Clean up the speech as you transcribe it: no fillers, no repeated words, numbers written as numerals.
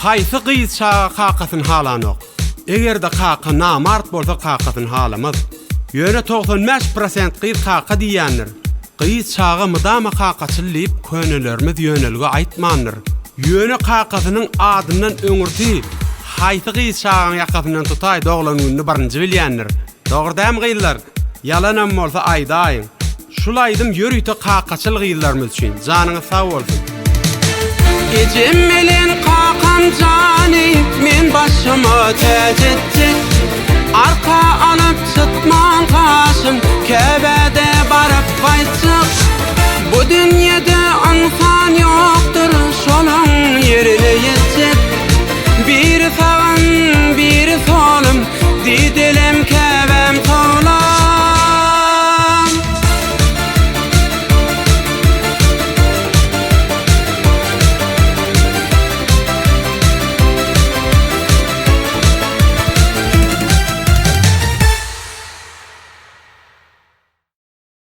Haýsy gyz çağa kakasyn halanok. Egerde kaka namart bolsa kakasyn halamaz. Ýöne 95% gyz kaka diýänler. Gyz çağa mydama kakaçylyp könülerimiz ýönelge aýtmandyr. Ýöne kakasynyň adyndan öňürti haýsy gyz çağın ýakasyndan tutay doglan günni barynjy bilýänler. Dogurdam gyzlar, yalanam bolsa aýdaýyn. Şulaydym ýörüýte kakaçyl gyzlarymyz üçin. Janyňyz sag bolsun. Gecem bilen kakam jany, men başyma täjetdi. Arka alıp çıtman kaşım, kebede barıp qayçyk. Bu dünya